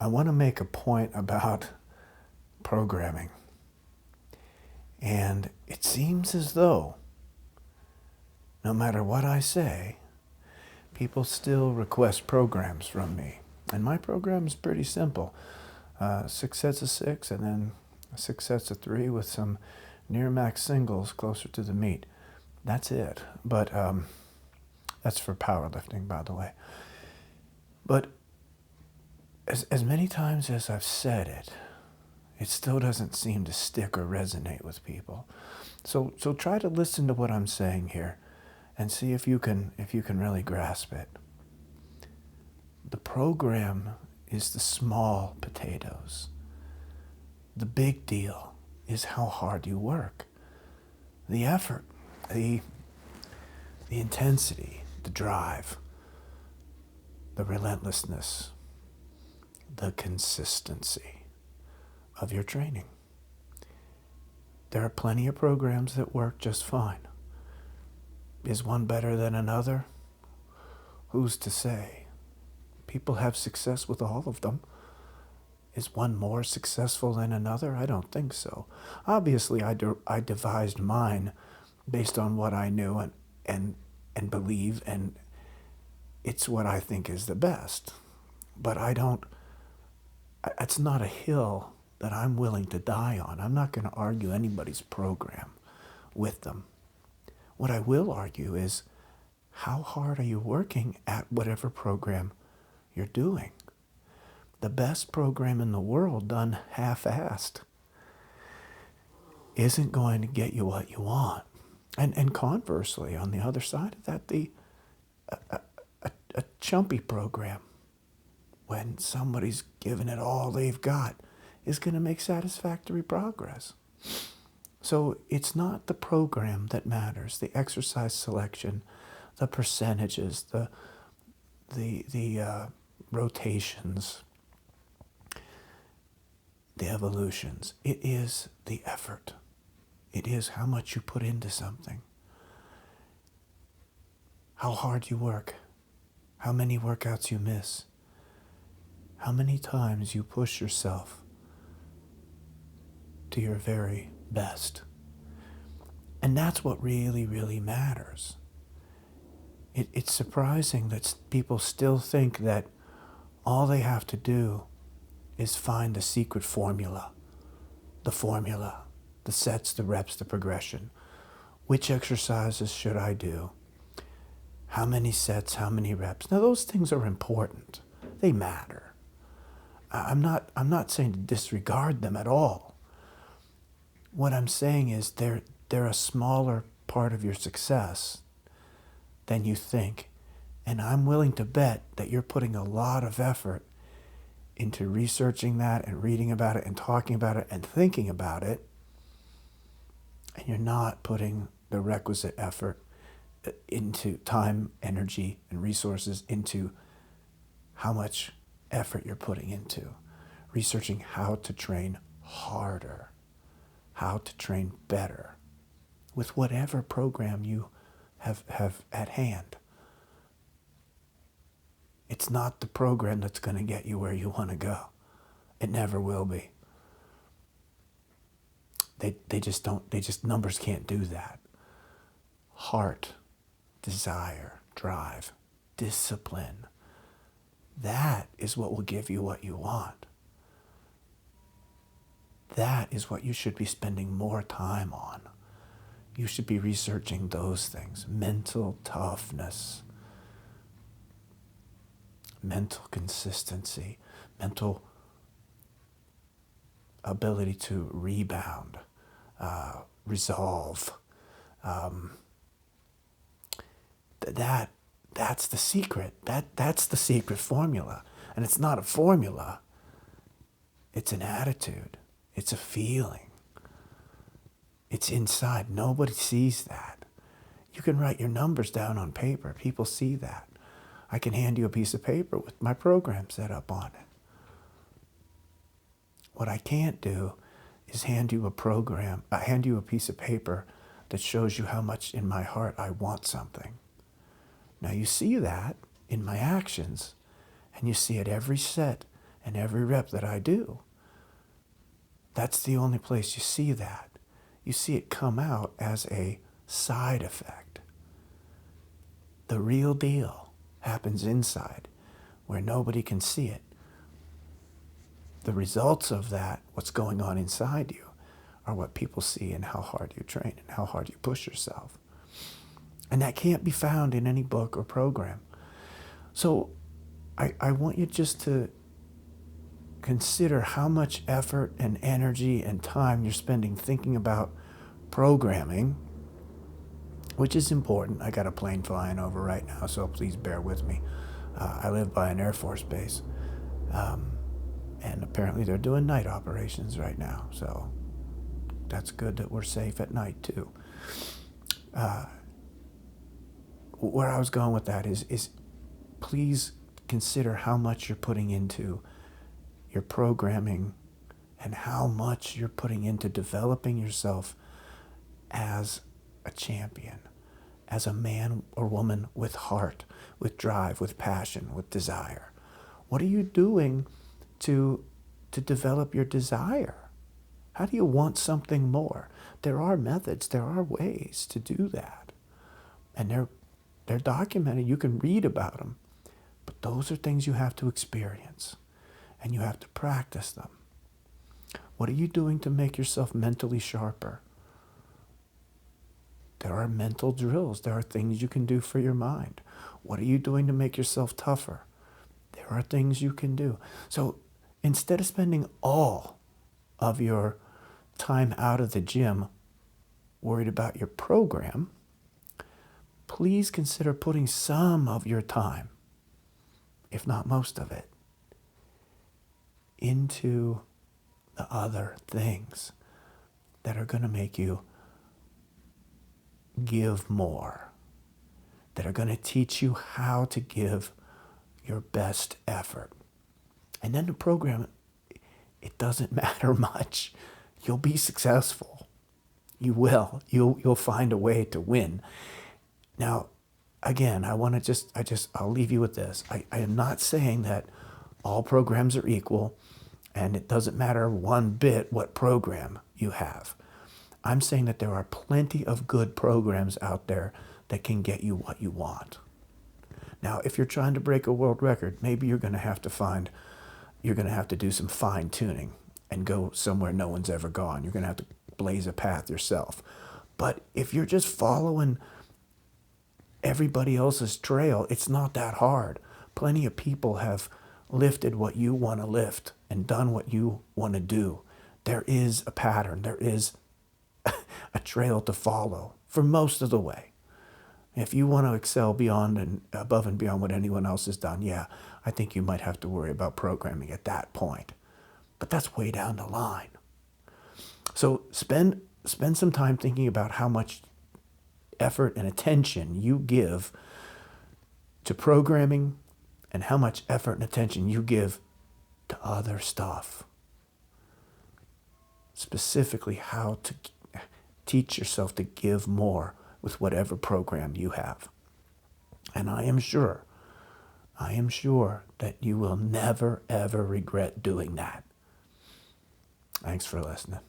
I want to make a point about programming. And it seems as though, no matter what I say, people still request programs from me. And my program is pretty simple. 6 sets of 6 and then 6 sets of 3 with some near max singles closer to the meet. That's it. But that's for powerlifting, by the way. But as many times as I've said it, it still doesn't seem to stick or resonate with people. So try to listen to what I'm saying here and see if you can really grasp it. The program is the small potatoes. The big deal is how hard you work. The effort, the intensity, the drive, the relentlessness, the consistency of your training. There are plenty of programs that work just fine. Is one better than another? Who's to say? People have success with all of them. Is one more successful than another? I don't think so. Obviously, I devised mine based on what I knew and believe, and it's what I think is the best. But it's not a hill that I'm willing to die on. I'm not going to argue anybody's program with them. What I will argue is, how hard are you working at whatever program you're doing? The best program in the world done half-assed isn't going to get you what you want. And conversely, on the other side of that, a chumpy program, when somebody's given it all they've got, is going to make satisfactory progress. So it's not the program that matters, the exercise selection, the percentages, the rotations, the evolutions. It is the effort. It is how much you put into something, how hard you work, how many workouts you miss, how many times you push yourself to your very best. And that's what really, really matters. It's surprising that people still think that all they have to do is find the secret formula, the sets, the reps, the progression. Which exercises should I do? How many sets, how many reps? Now those things are important. They matter. I'm not saying to disregard them at all. What I'm saying is they're a smaller part of your success than you think. And I'm willing to bet that you're putting a lot of effort into researching that and reading about it and talking about it and thinking about it. And you're not putting the requisite effort into time, energy, and resources into how much effort you're putting into researching how to train harder, how to train better with whatever program you have at hand. It's not the program that's going to get you where you want to go. It never will be. They just numbers can't do that. Heart, desire, drive, discipline. That is what will give you what you want. That is what you should be spending more time on. You should be researching those things. Mental toughness, mental consistency, mental ability to rebound, resolve. That's the secret. That's the secret formula. And it's not a formula. It's an attitude. It's a feeling. It's inside. Nobody sees that. You can write your numbers down on paper. People see that. I can hand you a piece of paper with my program set up on it. What I can't do is hand you a piece of paper that shows you how much in my heart I want something. Now you see that in my actions, and you see it every set and every rep that I do. That's the only place you see that. You see it come out as a side effect. The real deal happens inside, where nobody can see it. The results of that, what's going on inside you, are what people see in how hard you train and how hard you push yourself. And that can't be found in any book or program. So I want you just to consider how much effort and energy and time you're spending thinking about programming, which is important. I got a plane flying over right now, so please bear with me. I live by an Air Force base, and apparently they're doing night operations right now, so that's good that we're safe at night too. Where I was going with that is please consider how much you're putting into your programming and how much you're putting into developing yourself as a champion, as a man or woman with heart, with drive, with passion, with desire. What are you doing to develop your desire? How do you want something more? There are methods, there are ways to do that. And they're documented. You can read about them. But those are things you have to experience. And you have to practice them. What are you doing to make yourself mentally sharper? There are mental drills. There are things you can do for your mind. What are you doing to make yourself tougher? There are things you can do. So instead of spending all of your time out of the gym worried about your program, please consider putting some of your time, if not most of it, into the other things that are going to make you give more, that are going to teach you how to give your best effort. And then the program, it doesn't matter much. You'll be successful. You will. You'll find a way to win. Now, again, I'll leave you with this. I am not saying that all programs are equal and it doesn't matter one bit what program you have. I'm saying that there are plenty of good programs out there that can get you what you want. Now, if you're trying to break a world record, maybe you're going to have to do some fine tuning and go somewhere no one's ever gone. You're going to have to blaze a path yourself. But if you're just following everybody else's trail, it's not that hard. Plenty of people have lifted what you want to lift and done what you want to do. There is a pattern. There is a trail to follow for most of the way. If you want to excel beyond and above and beyond what anyone else has done, yeah, I think you might have to worry about programming at that point. But that's way down the line. So spend some time thinking about how much effort and attention you give to programming and how much effort and attention you give to other stuff. Specifically, how to teach yourself to give more with whatever program you have. And I am sure that you will never, ever regret doing that. Thanks for listening.